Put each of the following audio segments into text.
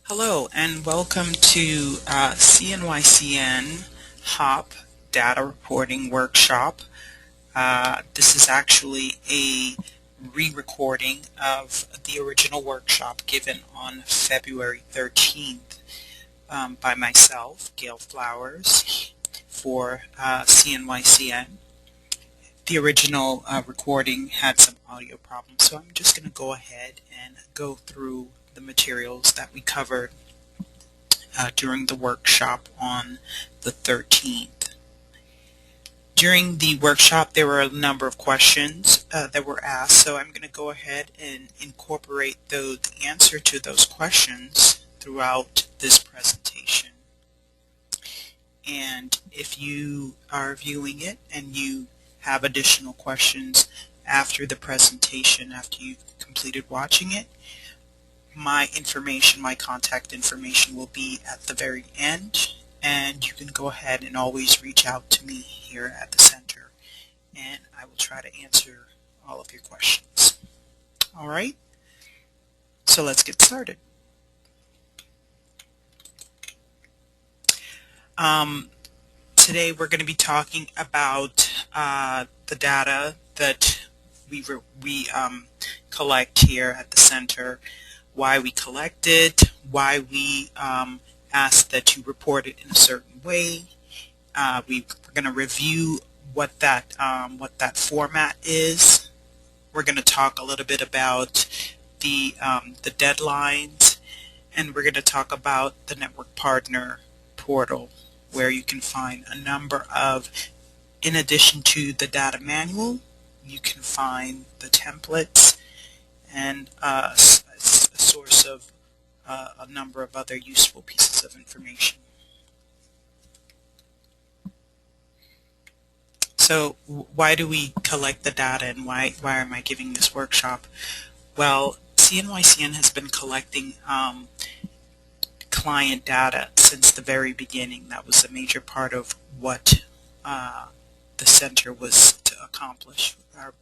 Hello and welcome to CNYCN HOPP Data Reporting Workshop. This is actually a re-recording of the original workshop given on February 13th by myself, Gail Flowers, for CNYCN. The original recording had some audio problems, so I'm just going to go ahead and go through the materials that we covered during the workshop on the 13th. During the workshop there were a number of questions that were asked, so I'm going to go ahead and incorporate the answer to those questions throughout this presentation. And if you are viewing it and you have additional questions after the presentation, after you've completed watching it, my contact information will be at the very end, and you can go ahead and always reach out to me here at the center, and I will try to answer all of your questions. Alright, so let's get started. Today we're going to be talking about the data that we collect here at the center, why we collect it, why we ask that you report it in a certain way. We're going to review what that format is. We're going to talk a little bit about the deadlines, and we're going to talk about the network partner portal, where you can find a number of, in addition to the data manual, you can find the templates and a source of a number of other useful pieces of information. So why do we collect the data, and why am I giving this workshop? Well, CNYCN has been collecting client data since the very beginning. That was a major part of what the center was to accomplish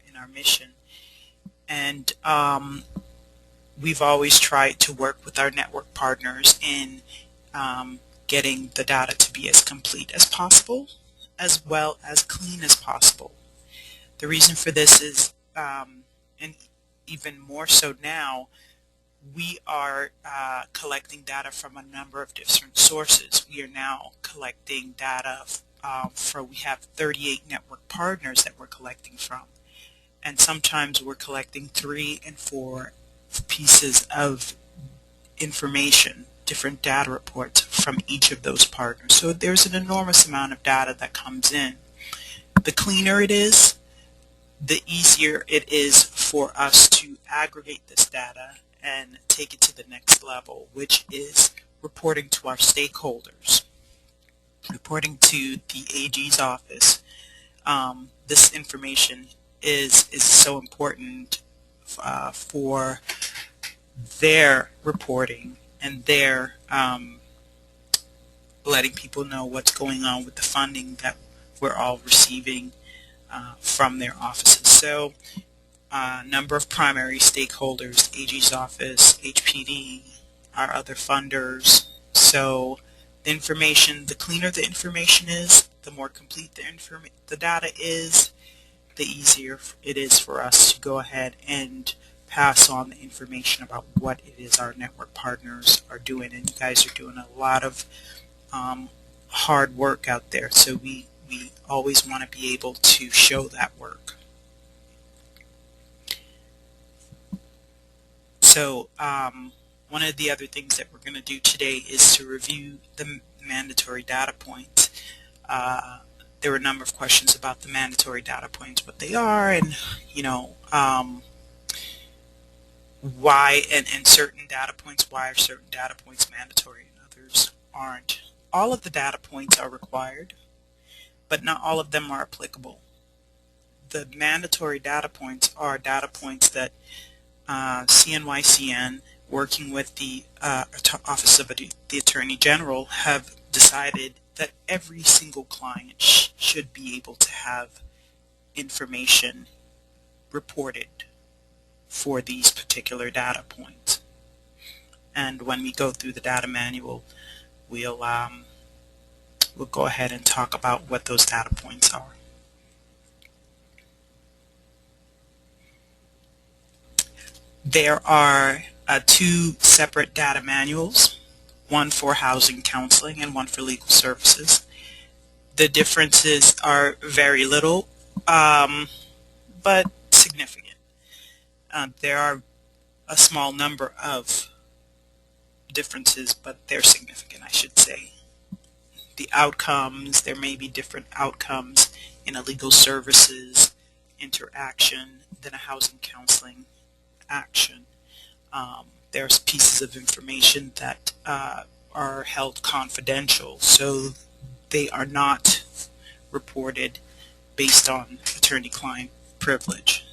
in our mission. And we've always tried to work with our network partners in getting the data to be as complete as possible, as well as clean as possible. The reason for this is, and even more so now, we are collecting data from a number of different sources. We are now collecting data we have 38 network partners that we're collecting from. And sometimes we're collecting 3 and 4 pieces of information, different data reports from each of those partners. So there's an enormous amount of data that comes in. The cleaner it is, the easier it is for us to aggregate this data and take it to the next level, which is reporting to our stakeholders, reporting to the AG's office. This information is so important for their reporting and their letting people know what's going on with the funding that we're all receiving from their offices. So a number of primary stakeholders, AG's office, HPD, our other funders. So the cleaner the information is, the more complete the data is, the easier it is for us to go ahead and pass on the information about what it is our network partners are doing. And you guys are doing a lot of hard work out there, so we always want to be able to show that work. So one of the other things that we're going to do today is to review the mandatory data points. There were a number of questions about the mandatory data points, what they are, and why, and certain data points, why are certain data points mandatory and others aren't. All of the data points are required, but not all of them are applicable. The mandatory data points are data points that CNYCN, working with the Office of the Attorney General, have decided that every single client should be able to have information reported for these particular data points. And when we go through the data manual, we'll go ahead and talk about what those data points are. There are two separate data manuals, one for housing counseling and one for legal services. The differences are very little, but significant. There are a small number of differences, but they're significant, I should say. The outcomes, there may be different outcomes in a legal services interaction than a housing counseling action. There's pieces of information that are held confidential, so they are not reported based on attorney-client privilege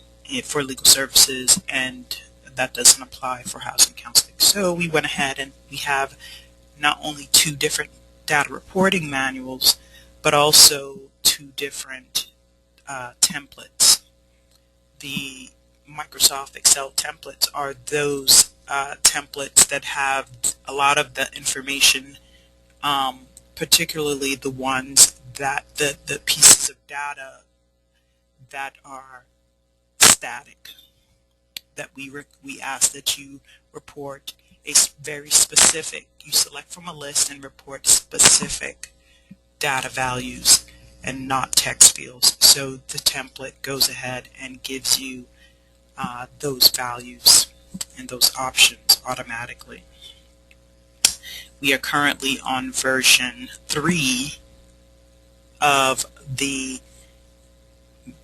for legal services, and that doesn't apply for housing counseling. So we went ahead and we have not only two different data reporting manuals, but also two different templates. The Microsoft Excel templates are those templates that have a lot of the information, particularly the ones that the pieces of data that are static, that we ask that you report a very specific, you select from a list and report specific data values and not text fields. So the template goes ahead and gives you those values and those options automatically. We are currently on version 3 of the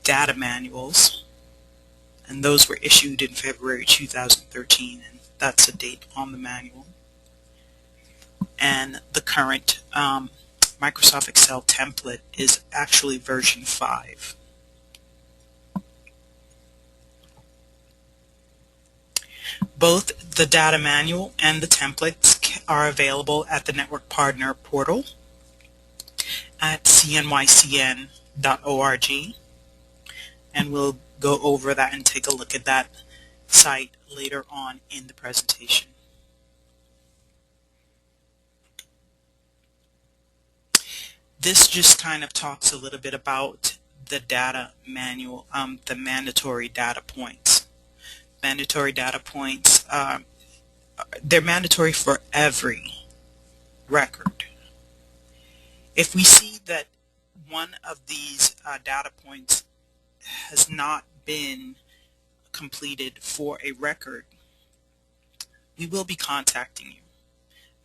data manuals, and those were issued in February 2013, and that's the date on the manual. And the current Microsoft Excel template is actually version 5. Both the data manual and the templates are available at the Network Partner portal at CNYCN.org, and we'll go over that and take a look at that site later on in the presentation. This just kind of talks a little bit about the data manual, the mandatory data points. Mandatory data points, they're mandatory for every record. If we see that one of these data points has not been completed for a record, we will be contacting you.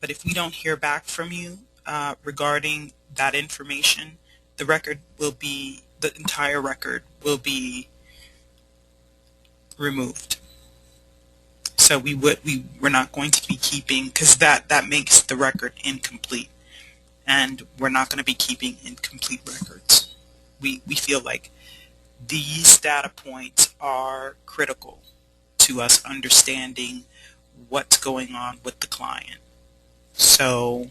But if we don't hear back from you regarding that information, the entire record will be removed. So we're not going to be keeping, because that makes the record incomplete, and we're not going to be keeping incomplete records. We feel like these data points are critical to us understanding what's going on with the client. So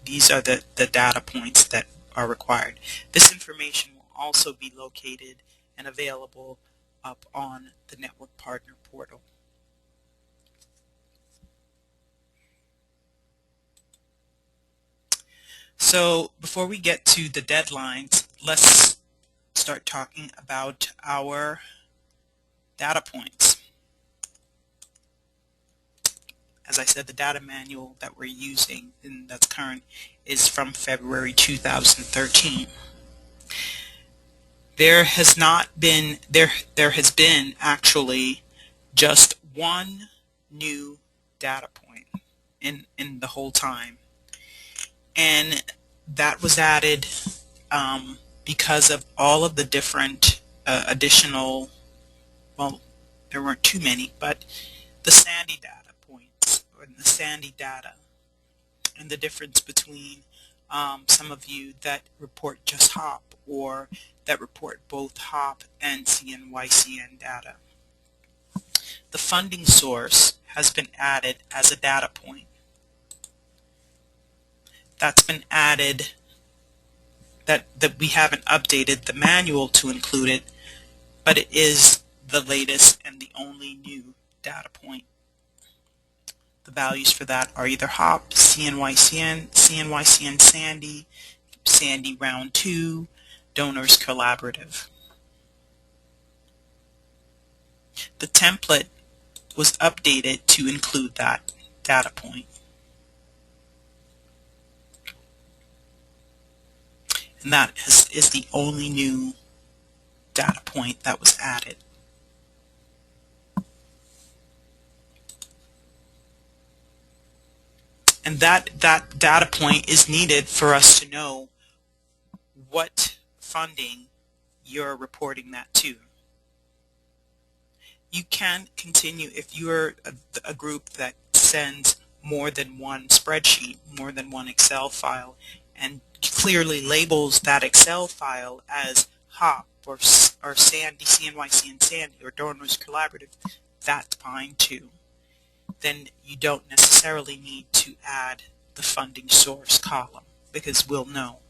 these are the data points that are required. This information will also be located and available up on the Network Partner portal. So before we get to the deadlines, let's start talking about our data points. As I said, the data manual that we're using and that's current is from February 2013. There has been actually just one new data point in the whole time, and that was added because of all of the different additional, well, there weren't too many, but the Sandy data points, or the Sandy data, and the difference between some of you that report just HOPP or that report both HOPP and CNYCN data. The funding source has been added as a data point. That's been added, that we haven't updated the manual to include it, but it is the latest and the only new data point. The values for that are either HOPP, CNYCN, CNYCN Sandy, Sandy Round 2, Donors Collaborative. The template was updated to include that data point. And that is the only new data point that was added. And that data point is needed for us to know what funding you're reporting that to. You can continue if you're a group that sends more than one spreadsheet, more than one Excel file, and clearly labels that Excel file as HOPP or Sandy, CNYCN Sandy, or Donors Collaborative, that's fine too. Then you don't necessarily need to add the funding source column, because we'll know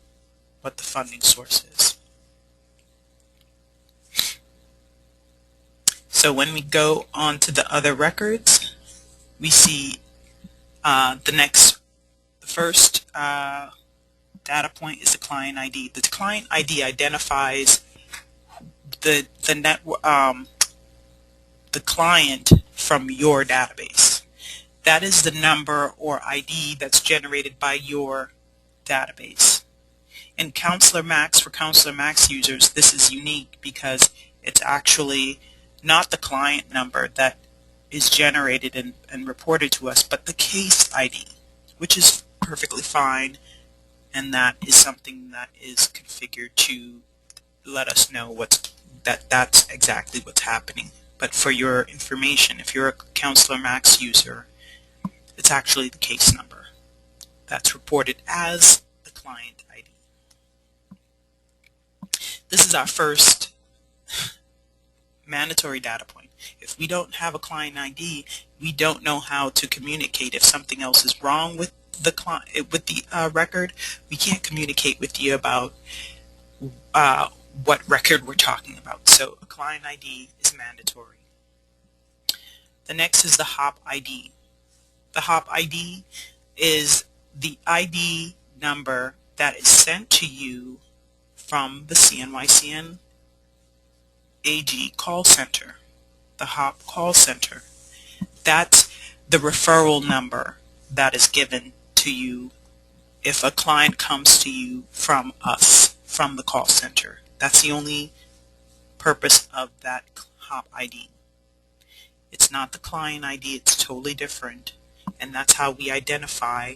what the funding source is. So when we go on to the other records, we see the first data point is the client ID. The client ID identifies the client from your database. That is the number or ID that's generated by your database. In Counselor Max, for Counselor Max users, this is unique because it's actually not the client number that is generated and reported to us, but the case ID, which is perfectly fine, and that is something that is configured to let us know that's exactly what's happening. But for your information, if you're a Counselor Max user, it's actually the case number that's reported as the client ID. This is our first mandatory data point. If we don't have a client ID, we don't know how to communicate. If something else is wrong with the record, we can't communicate with you about what record we're talking about. So a client ID is mandatory. The next is the HOPP ID. The HOPP ID is the ID number that is sent to you from the CNYCN AG call center, the HOPP call center. That's the referral number that is given to you if a client comes to you from us, from the call center. That's the only purpose of that HOPP ID. It's not the client ID, it's totally different, and that's how we identify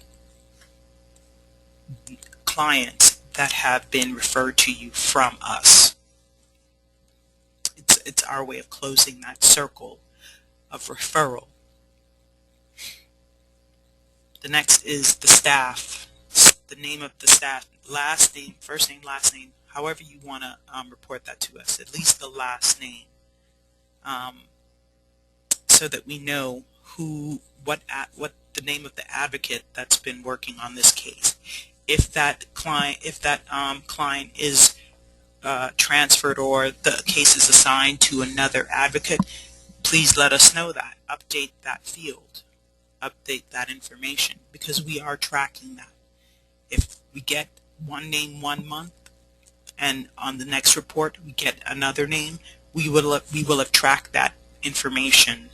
clients that have been referred to you from us. It's our way of closing that circle of referral. The next is the staff, the name of the staff, last name, first name, last name, however you want to report that to us, at least the last name, so that we know what the name of the advocate that's been working on this case. If that client is transferred or the case is assigned to another advocate, please let us know that. Update that field. Update that information, because we are tracking that. If we get one name 1 month and on the next report we get another name, we will have tracked that information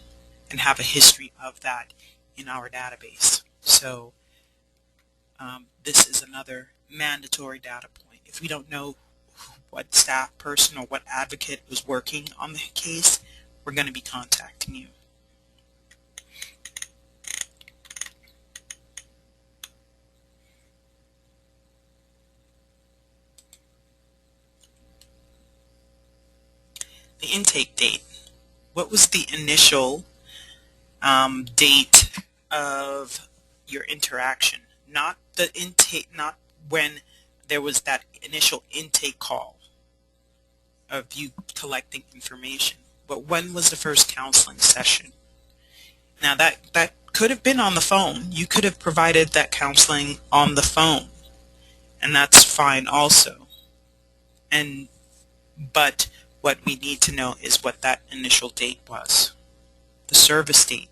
and have a history of that in our database. So this is another mandatory data point. If we don't know what staff person or what advocate was working on the case, we're going to be contacting you. The intake date. What was the initial date of your interaction? Not the intake, not when there was that initial intake call of you collecting information, but when was the first counseling session? Now that could have been on the phone. You could have provided that counseling on the phone, and that's fine also. But what we need to know is what that initial date was, the service date.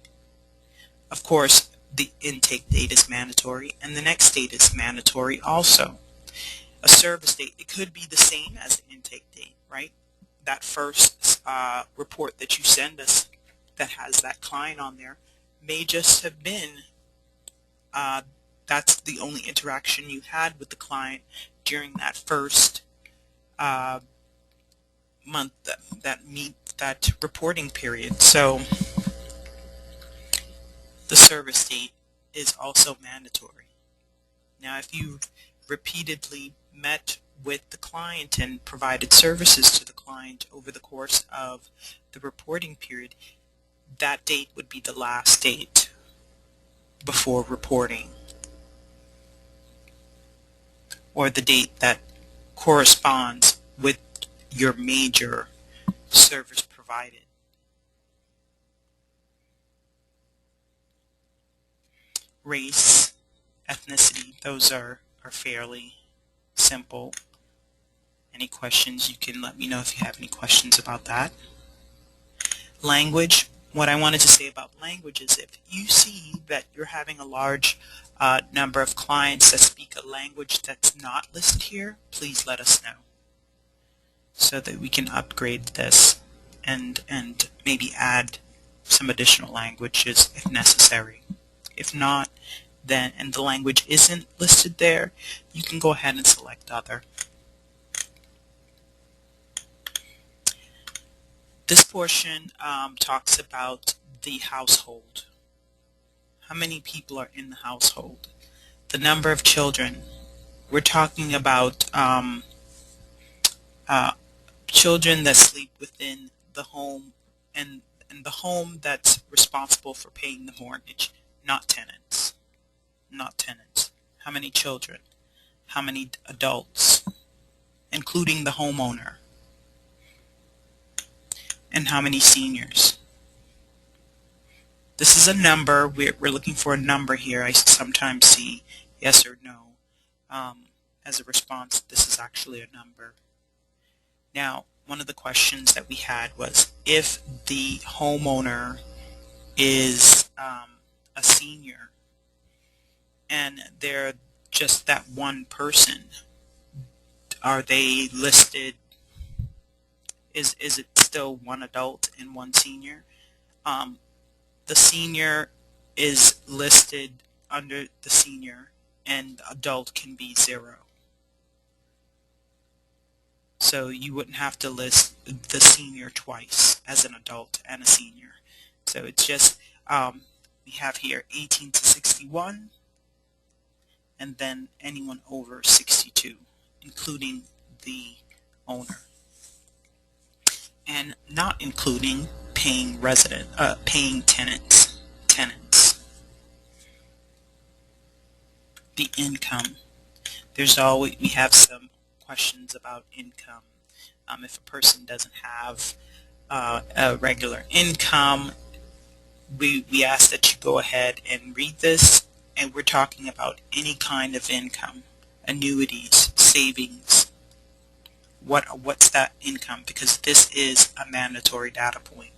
Of course, the intake date is mandatory, and the next date is mandatory also. A service date, it could be the same as the intake date, right? That first report that you send us that has that client on there may just have been that's the only interaction you had with the client during that first month, that reporting period. So the service date is also mandatory. Now, if you've repeatedly met with the client and provided services to the client over the course of the reporting period, that date would be the last date before reporting, or the date that corresponds with your major service provided. Race, ethnicity, those are fairly simple. Any questions, you can let me know if you have any questions about that. Language, what I wanted to say about language is if you see that you're having a large number of clients that speak a language that's not listed here, please let us know so that we can upgrade this and maybe add some additional languages if necessary. If not, then, and the language isn't listed there, you can go ahead and select other. This portion talks about the household. How many people are in the household? The number of children. We're talking about children that sleep within the home and the home that's responsible for paying the mortgage, not tenants. Not tenants. How many children? How many adults, including the homeowner? And how many seniors? This is a number. We're looking for a number here. I sometimes see yes or no as a response. This is actually a number. Now, one of the questions that we had was if the homeowner is a senior and they're just that one person, are they listed? Is it still one adult and one senior? The senior is listed under the senior, and the adult can be 0. So you wouldn't have to list the senior twice as an adult and a senior. So it's just, we have here 18 to 61, and then anyone over 62, including the owner. And not including paying tenants. The income. We have some questions about income. If a person doesn't have a regular income, we ask that you go ahead and read this, and we're talking about any kind of income, annuities, savings. What's that income? Because this is a mandatory data point.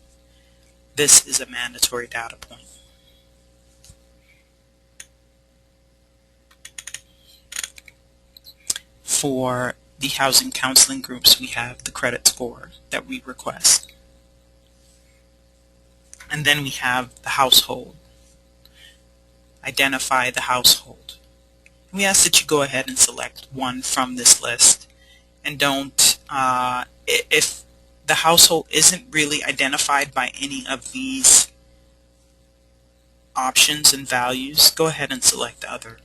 This is a mandatory data point. For the housing counseling groups, we have the credit score that we request. And then we have the household. Identify the household. We ask that you go ahead and select one from this list, and don't, if the household isn't really identified by any of these options and values, go ahead and select other.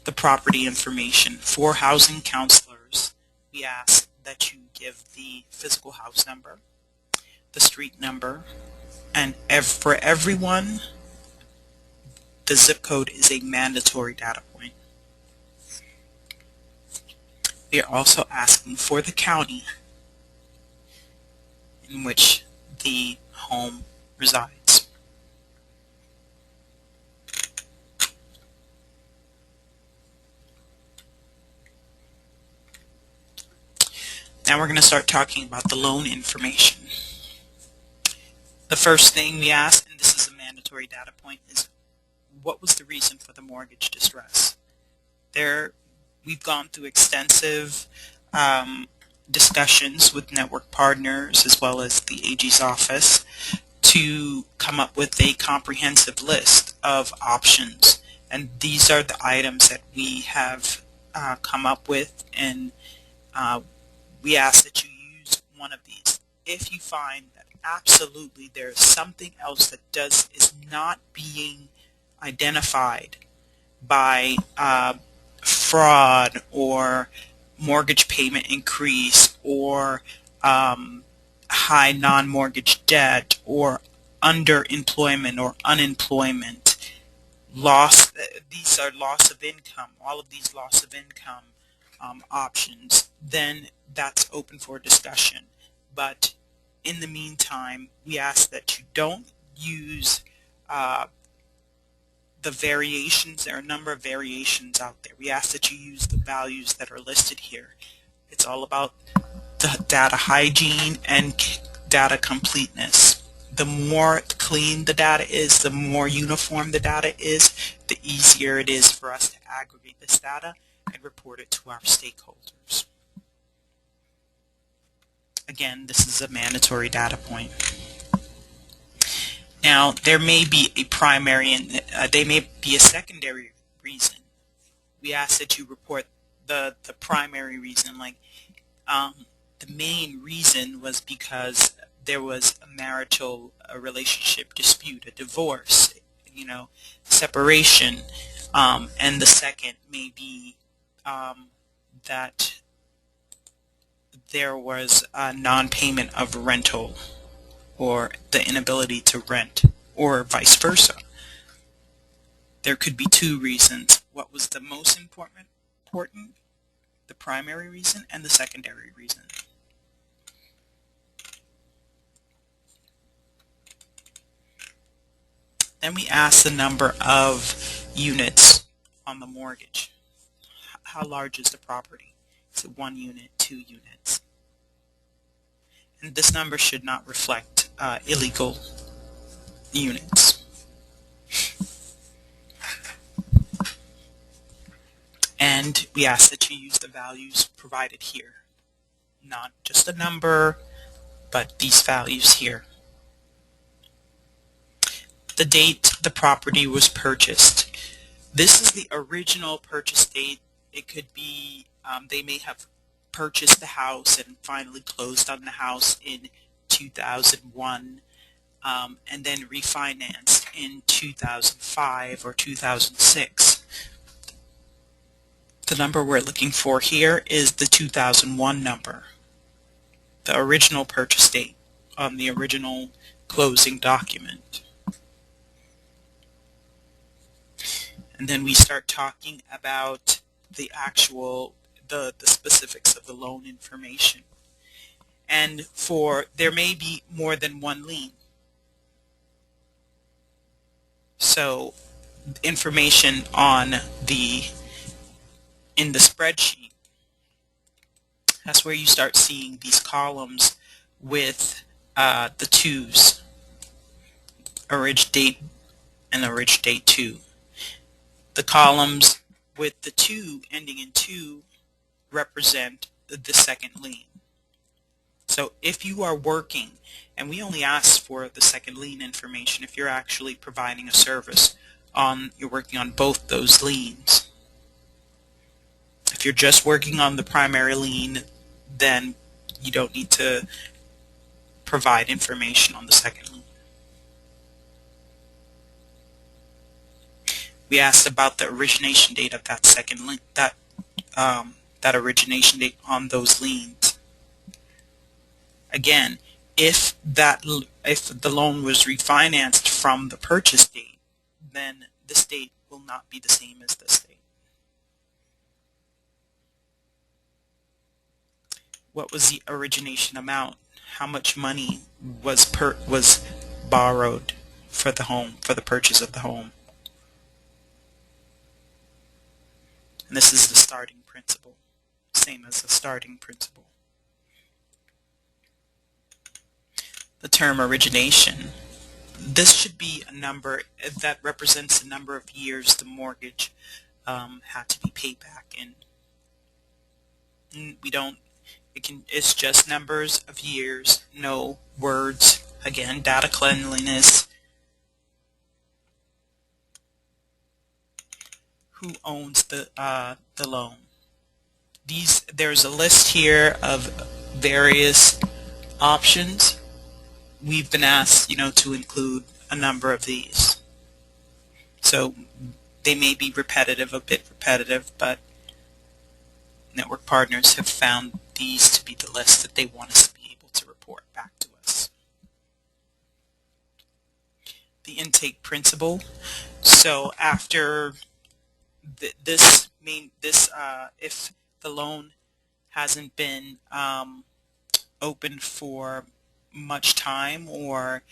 The property information. For housing counselors, we ask that you give the physical house number, the street number, and for everyone, the zip code is a mandatory data point. We are also asking for the county in which the home resides. Now we're going to start talking about the loan information. The first thing we ask, and this is a mandatory data point, is what was the reason for the mortgage distress? We've gone through extensive discussions with network partners as well as the AG's office to come up with a comprehensive list of options. And these are the items that we have come up with, and we ask that you use one of these. If you find that absolutely there's something else that is not being identified by fraud or mortgage payment increase or high non-mortgage debt or underemployment or unemployment, these are loss of income, all of these loss of income options, then that's open for discussion. But in the meantime, we ask that you don't use the variations. There are a number of variations out there. We ask that you use the values that are listed here. It's all about the data hygiene and data completeness. The more clean the data is, the more uniform the data is, the easier it is for us to aggregate this data and report it to our stakeholders. Again, this is a mandatory data point. Now, there may be a primary and there may be a secondary reason. We ask that you report the primary reason, like the main reason was because there was a marital relationship dispute, a divorce, separation, and the second may be that there was a non-payment of rental or the inability to rent, or vice versa. There could be two reasons. What was the most important? The primary reason and the secondary reason. Then we ask the number of units on the mortgage. How large is the property? Is it 1 unit, 2 units? And this number should not reflect illegal units. And we ask that you use the values provided here. Not just a number, but these values here. The date the property was purchased. This is the original purchase date. It could be, they may have purchased the house and finally closed on the house in 2001 and then refinanced in 2005 or 2006. The number we're looking for here is the 2001 number, the original purchase date on the original closing document. And then we start talking about the actual, the specifics of the loan information. And there may be more than one lien. So information in the spreadsheet, that's where you start seeing these columns with the twos, orig date and orig date 2. The columns with the 2 ending in 2 represent the second lien. So if you are working, and we only ask for the second lien information if you're actually providing a service you're working on both those liens. If you're just working on the primary lien, then you don't need to provide information on the second lien. We asked about the origination date of that second lien, that origination date on those liens. Again, if the loan was refinanced from the purchase date, then this date will not be the same as this date. What was the origination amount? How much money was borrowed for the home, for the purchase of the home? And this is the starting principal, same as the starting principal. the term origination. This should be a number that represents the number of years the mortgage had to be paid back in. We don't, it's just numbers of years, no words. Again, data cleanliness. Who owns the loan? There's a list here of various options. We've been asked, to include a number of these. So they may be a bit repetitive, but network partners have found these to be the list that they want us to be able to report back to us. The intake principal. So after if the loan hasn't been open for much time or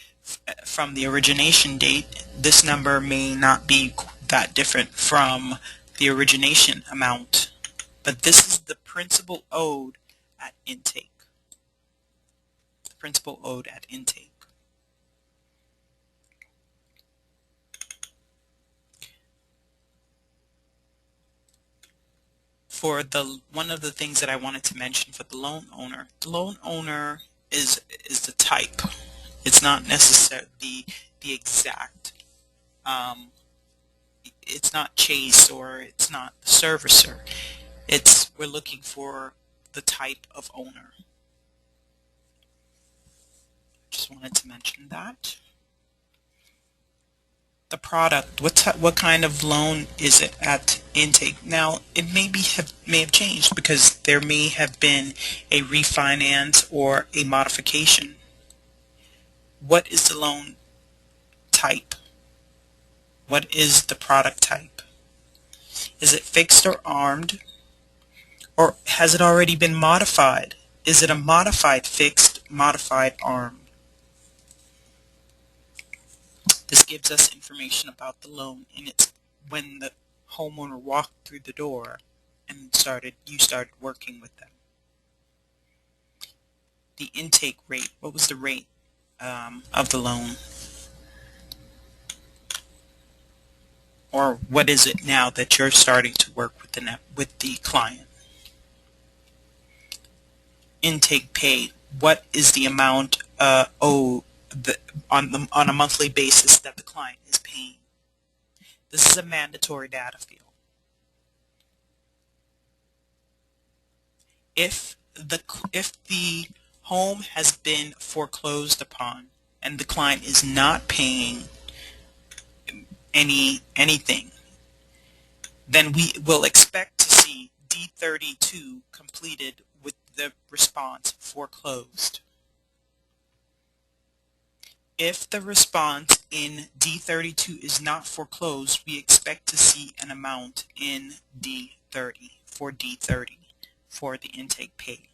from the origination date, this number may not be that different from the origination amount. But this is the principal owed at intake. The principal owed at intake. For one of the things that I wanted to mention for the loan owner is the type. It's not necessarily the exact. It's not Chase or it's not the servicer. We're looking for the type of owner. Just wanted to mention that. The product, what kind of loan is it at intake? Now, it may have changed because there may have been a refinance or a modification. What is the loan type? What is the product type? Is it fixed or armed? Or has it already been modified? Is it a modified fixed, modified armed? This gives us information about the loan, and it's when the homeowner walked through the door and you started working with them. The intake rate, what was the rate of the loan? Or what is it now that you're starting to work with the client? Intake pay, what is the amount owed on a monthly basis that the client is paying? This is a mandatory data field. If the home has been foreclosed upon and the client is not paying anything, then we will expect to see D32 completed with the response foreclosed. If the response in D32 is not foreclosed, we expect to see an amount in D30 for the intake pay.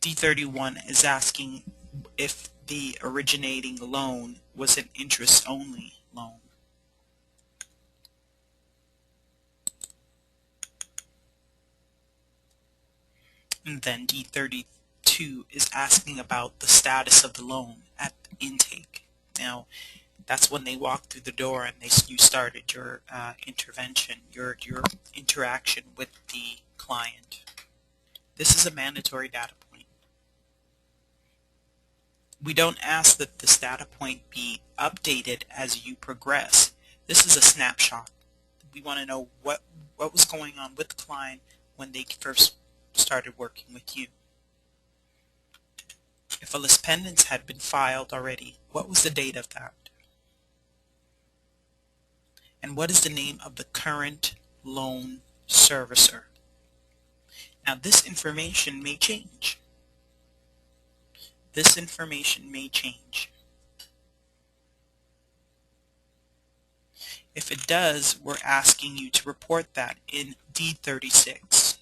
D31 is asking if the originating loan was an interest-only loan. And then D32 is asking about the status of the loan at intake. Now, that's when they walk through the door and you started your intervention, your interaction with the client. This is a mandatory data point. We don't ask that this data point be updated as you progress. This is a snapshot. We want to know what was going on with the client when they first started working with you. If a list pendants had been filed already, what was the date of that? And what is the name of the current loan servicer? Now, this information may change. This information may change. If it does, we're asking you to report that in D36.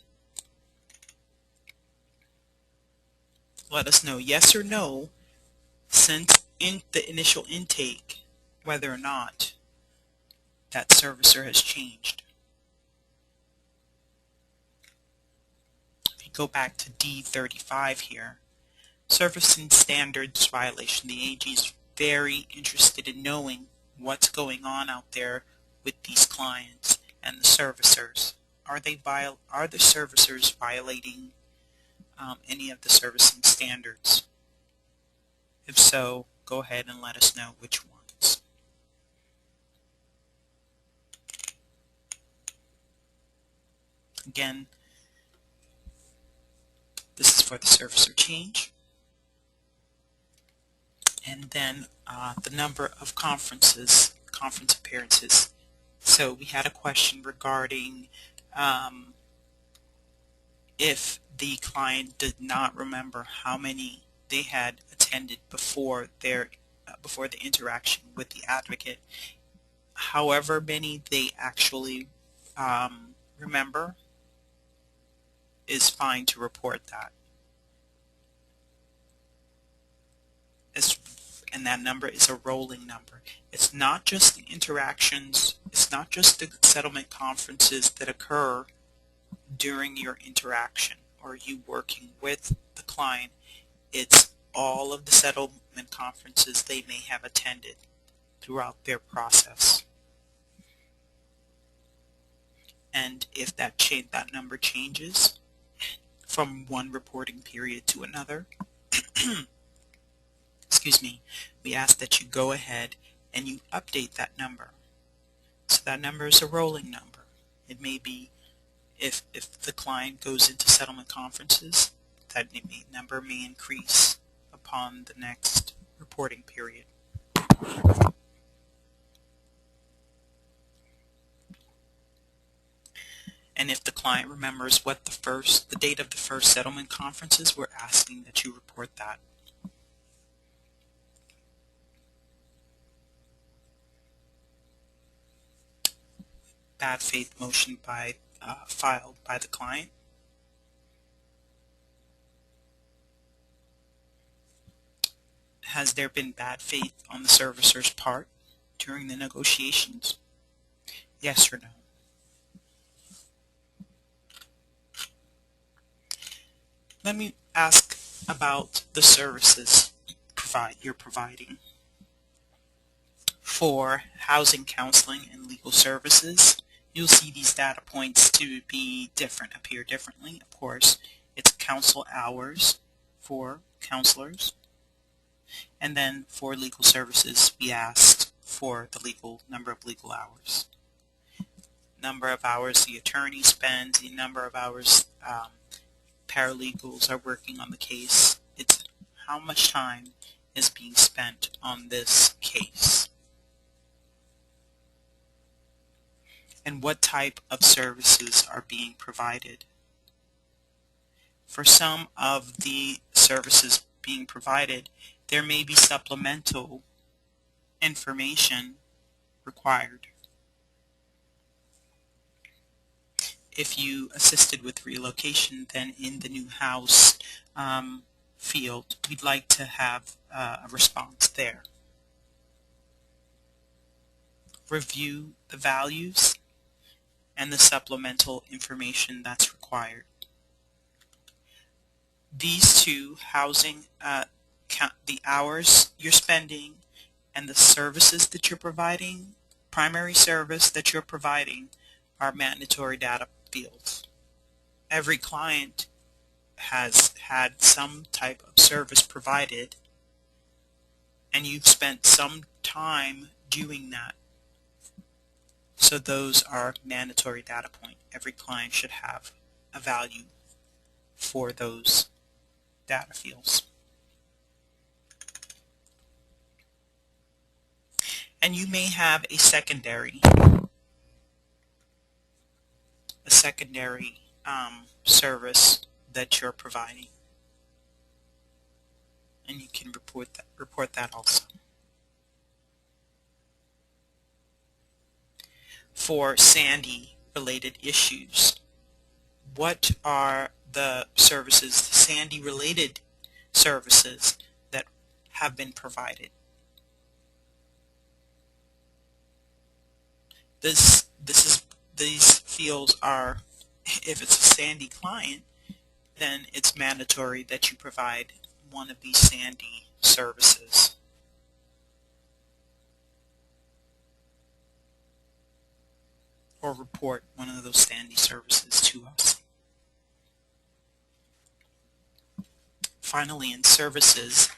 Let us know yes or no, since in the initial intake, whether or not that servicer has changed. go back to D35 here, servicing standards violation. The AG is very interested in knowing what's going on out there with these clients and the servicers. Are the servicers violating any of the servicing standards? If so, go ahead and let us know which ones. Again, this is for the servicer change. And then the number of conference appearances. So we had a question regarding if the client did not remember how many they had attended before the interaction with the advocate. However many they actually remember is fine to report that. And that number is a rolling number. It's not just the interactions, it's not just the settlement conferences that occur during your interaction or you working with the client. It's all of the settlement conferences they may have attended throughout their process. And if that number changes from one reporting period to another, excuse me, we ask that you go ahead and you update that number. So that number is a rolling number. It may be, if the client goes into settlement conferences, that number may increase upon the next reporting period. And if the client remembers what the date of the first settlement conference is, we're asking that you report that. Bad faith motion filed by the client. Has there been bad faith on the servicer's part during the negotiations? Yes or no? Let me ask about the services you're providing. For housing, counseling, and legal services, you'll see these data points to be different, appear differently. Of course, it's counsel hours for counselors. And then for legal services, we asked for the number of legal hours. Number of hours the attorney spends, the number of hours paralegals are working on the case. It's how much time is being spent on this case. And what type of services are being provided. For some of the services being provided, there may be supplemental information required. If you assisted with relocation, then in the new house field, we'd like to have a response there. Review the values and the supplemental information that's required. These two, housing, the hours you're spending and the services that you're providing, primary service that you're providing, are mandatory data fields. Every client has had some type of service provided, and you've spent some time doing that. So those are mandatory data points. Every client should have a value for those data fields. And you may have a secondary service that you're providing, and you can report that also. For Sandy related issues, what are the services, Sandy related services that have been provided? These fields are, if it's a Sandy client, then it's mandatory that you provide one of these Sandy services. Or report one of those Sandy services to us. Finally, in services,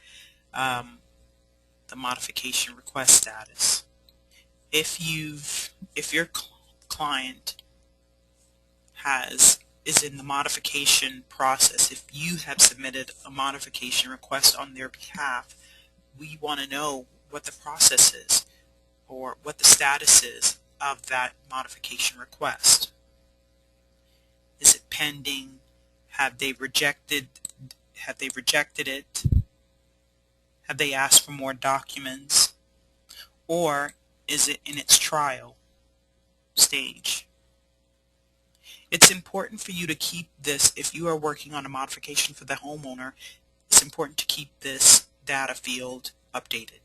the modification request status. If your client is in the modification process, if you have submitted a modification request on their behalf, we want to know what the process is or what the status is of that modification request. Is it pending? Have they rejected it? Have they asked for more documents? Or is it in its trial stage? It's important for you to keep this, if you are working on a modification for the homeowner, it's important to keep this data field updated.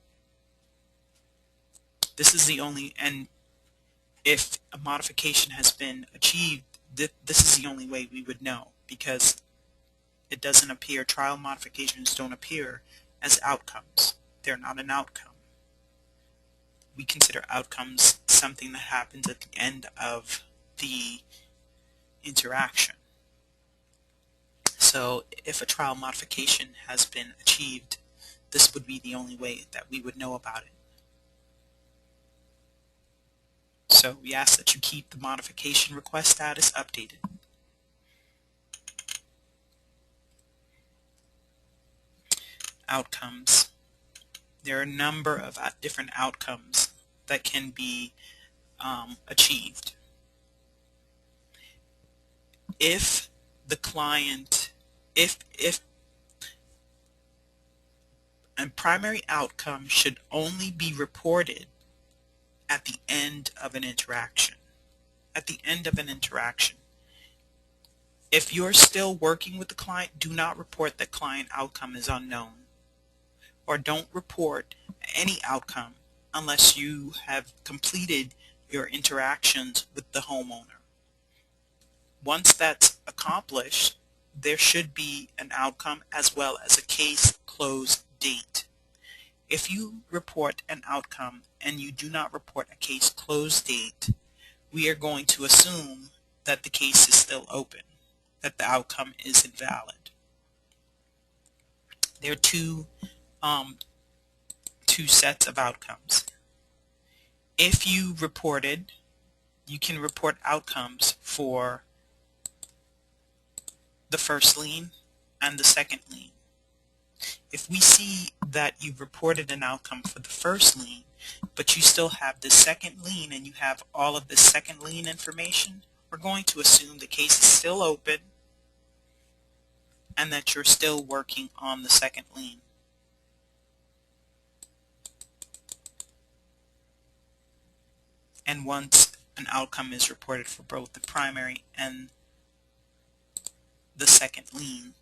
This is the only, and if a modification has been achieved, this is the only way we would know, because it doesn't appear, trial modifications don't appear as outcomes. They're not an outcome. We consider outcomes something that happens at the end of the interaction. So if a trial modification has been achieved, this would be the only way that we would know about it. So we ask that you keep the modification request status updated. Outcomes. There are a number of different outcomes that can be achieved. If the client, if a primary outcome should only be reported at the end of an interaction. At the end of an interaction. If you're still working with the client, do not report that client outcome is unknown. Or don't report any outcome unless you have completed your interactions with the homeowner. Once that's accomplished, there should be an outcome as well as a case close date. If you report an outcome and you do not report a case close date, we are going to assume that the case is still open, that the outcome is invalid. There are two sets of outcomes. If you reported, you can report outcomes for the first lien and the second lien. If we see that you've reported an outcome for the first lien, but you still have the second lien and you have all of the second lien information, we're going to assume the case is still open and that you're still working on the second lien. And once an outcome is reported for both the primary and the second lien,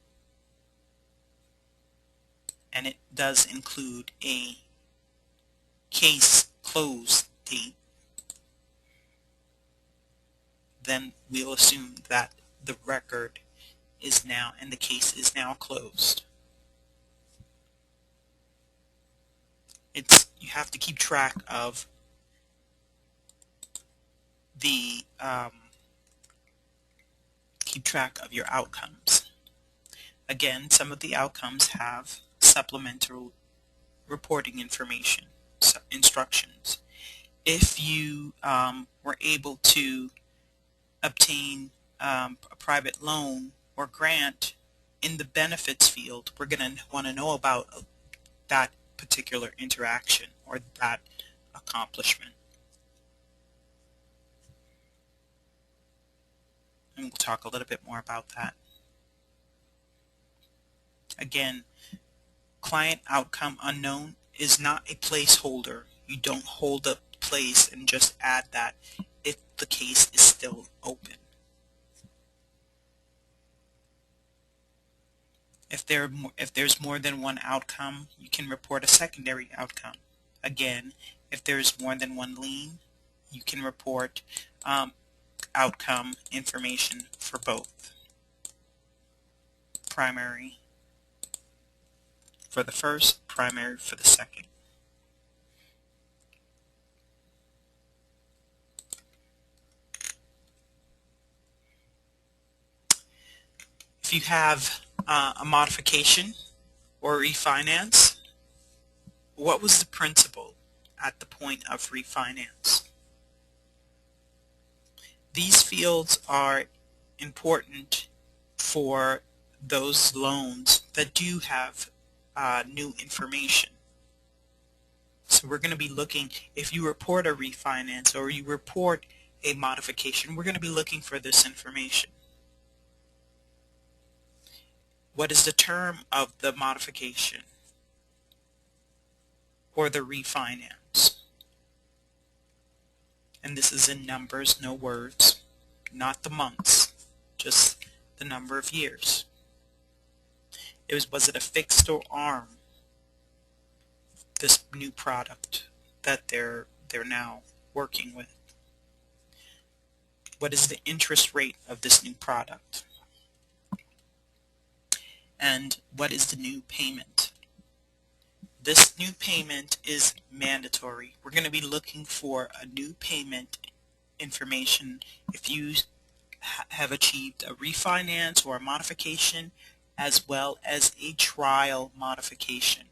and it does include a case close date, then we'll assume that the record is now and the case is now closed. You have to keep track of your outcomes. Again, some of the outcomes have supplemental reporting information, instructions. If you were able to obtain a private loan or grant in the benefits field, we're going to want to know about that particular interaction or that accomplishment. And we'll talk a little bit more about that. Again, client outcome unknown is not a placeholder. You don't hold a place and just add that if the case is still open. If there's more than one outcome, you can report a secondary outcome. Again, if there's more than one lien, you can report outcome information for both. primary for the first, primary for the second. If you have a modification or refinance, what was the principal at the point of refinance? These fields are important for those loans that do have new information. So we're going to be looking, if you report a refinance or you report a modification, we're going to be looking for this information. What is the term of the modification or the refinance? And this is in numbers, no words, not the months, just the number of years. Was it a fixed or ARM, this new product that they're now working with? What is the interest rate of this new product? And what is the new payment? This new payment is mandatory. We're going to be looking for a new payment information if you have achieved a refinance or a modification, as well as a trial modification.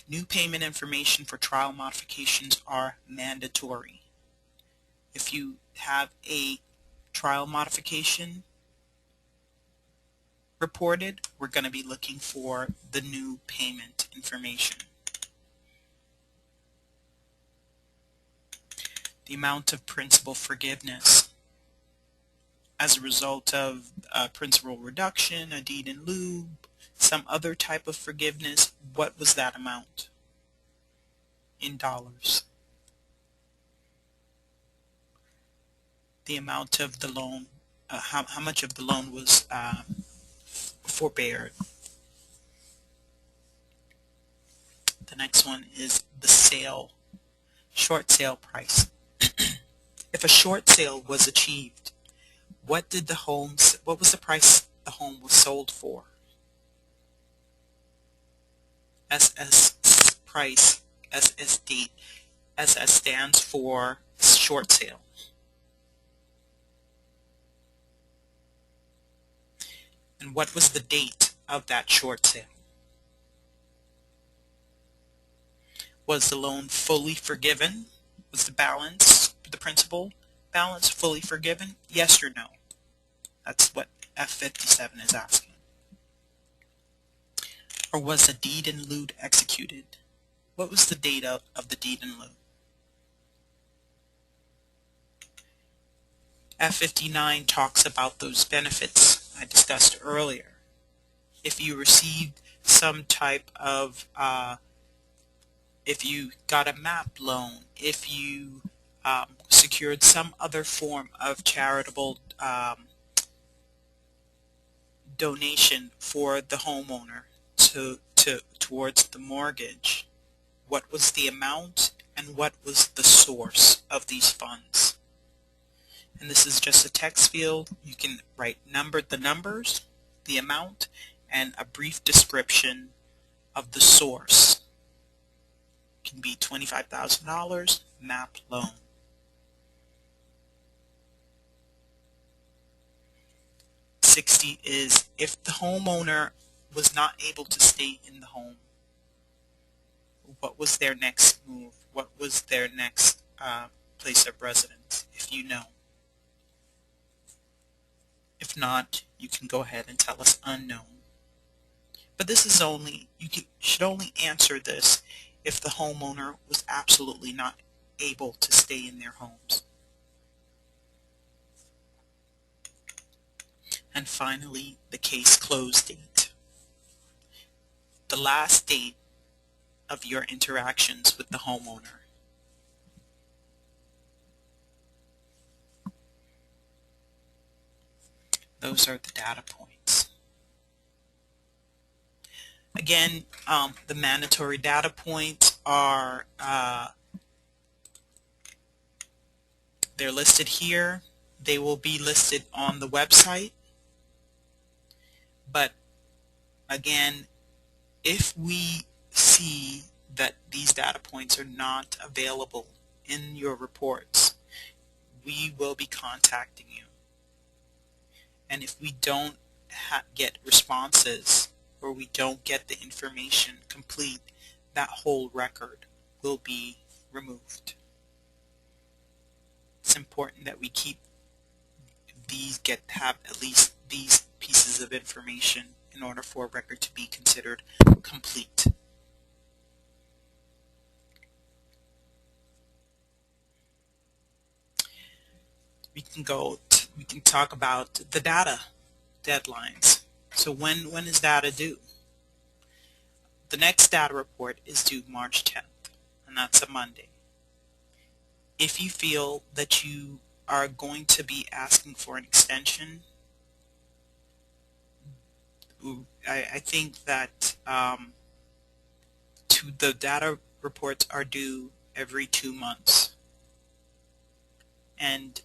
New payment information for trial modifications are mandatory. If you have a trial modification reported, we're going to be looking for the new payment information. The amount of principal forgiveness as a result of principal reduction, a deed in lieu, some other type of forgiveness, what was that amount in dollars? The amount of the loan, how much of the loan was forbeared. The next one is the short sale price. If a short sale was achieved, what was the price the home was sold for? SS price, SS date. SS stands for short sale. And what was the date of that short sale? Was the loan fully forgiven? Was the balance, the principal balance, fully forgiven? Yes or no? That's what F57 is asking. Or was a deed in lieu executed? What was the date of the deed in lieu? F59 talks about those benefits I discussed earlier. If you received some type of, if you got a MAP loan, if you secured some other form of charitable donation for the homeowner towards the mortgage, what was the amount and what was the source of these funds? And this is just a text field. You can write the numbers, the amount, and a brief description of the source. It can be $25,000 MAP loan. $60 is if the homeowner was not able to stay in the home, what was their next move? What was their next place of residence, if you know? If not, you can go ahead and tell us unknown. But this is should only answer this if the homeowner was absolutely not able to stay in their homes. And finally, the case close date. The last date of your interactions with the homeowner. Those are the data points. Again, the mandatory data points are, they're listed here. They will be listed on the website. But again, if we see that these data points are not available in your reports, we will be contacting you. And if we don't get responses, or we don't get the information complete, that whole record will be removed. It's important that we keep have at least these pieces of information in order for a record to be considered complete. We can talk about the data deadlines. So when is data due? The next data report is due March 10th, and that's a Monday. If you feel that you are going to be asking for an extension, I think that the data reports are due every 2 months, and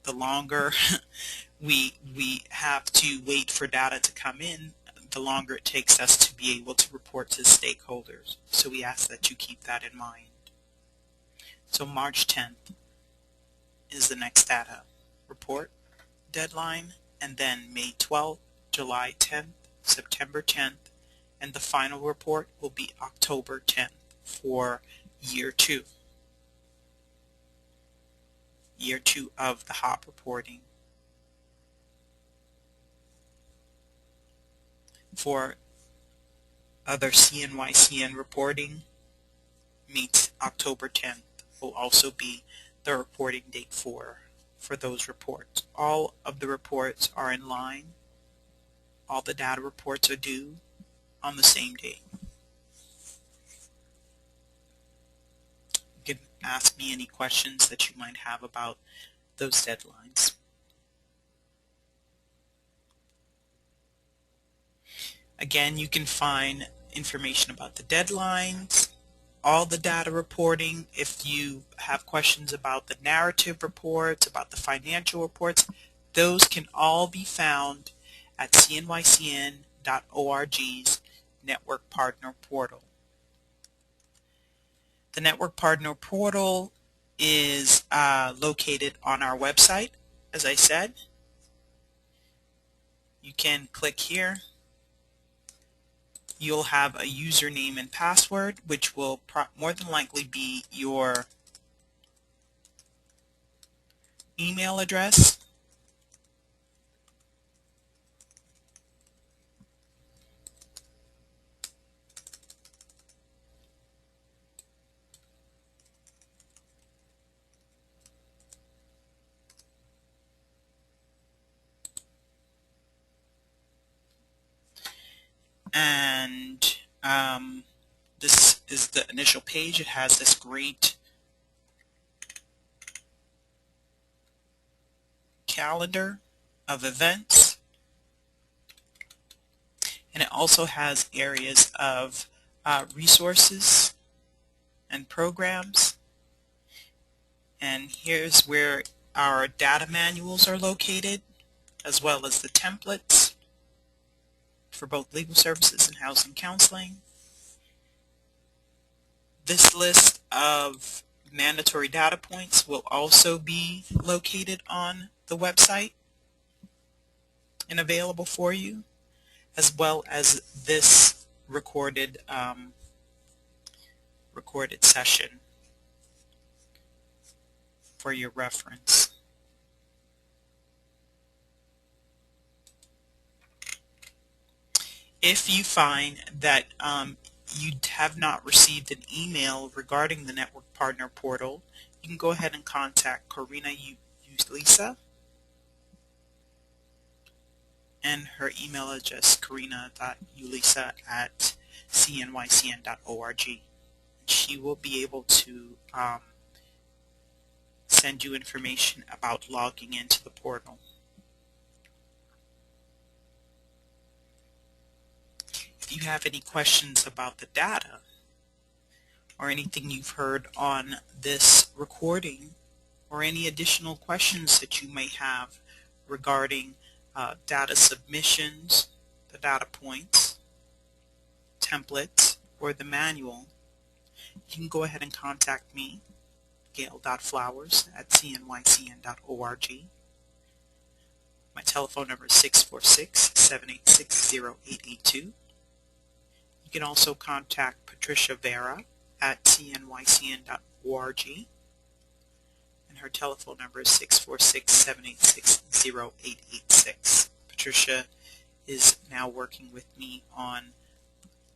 the longer we have to wait for data to come in, the longer it takes us to be able to report to stakeholders. So we ask that you keep that in mind. So March 10th is the next data report deadline, and then May 12th, July 10th, September 10th, and the final report will be October 10th for year 2. Year 2 of the HOPP reporting. For other CNYCN reporting, meets October 10th will also be the reporting date for those reports. All of the reports are in line. All the data reports are due on the same date. You can ask me any questions that you might have about those deadlines. Again, you can find information about the deadlines, all the data reporting. If you have questions about the narrative reports, about the financial reports, those can all be found at CNYCN.org's Network Partner Portal. The Network Partner Portal is located on our website, as I said. You can click here. You'll have a username and password, which will more than likely be your email address. And this is the initial page. It has this great calendar of events, and it also has areas of resources and programs. And here's where our data manuals are located, as well as the templates for both legal services and housing counseling. This list of mandatory data points will also be located on the website and available for you, as well as this recorded session for your reference. If you find that you have not received an email regarding the Network Partner Portal, you can go ahead and contact Karina Ulisa, and her email address, karina.ulisa@cnycn.org. She will be able to send you information about logging into the portal. If you have any questions about the data or anything you've heard on this recording, or any additional questions that you may have regarding data submissions, the data points, templates, or the manual, you can go ahead and contact me, gail.flowers@cnycn.org. My telephone number is 646-786-0882. You can also contact Patricia Vera at CNYCN.org, and her telephone number is 646-786-0886. Patricia is now working with me on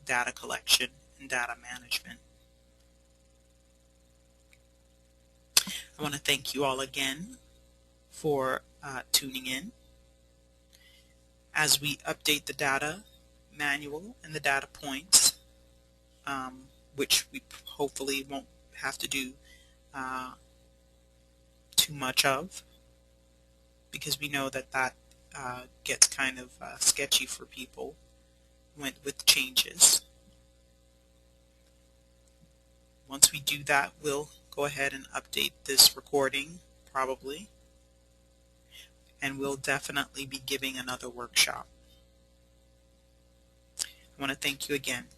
data collection and data management. I want to thank you all again for tuning in. As we update the data manual and the data points, which we hopefully won't have to do too much of, because we know that gets kind of sketchy for people with changes. Once we do that, we'll go ahead and update this recording probably, and we'll definitely be giving another workshop. I want to thank you again.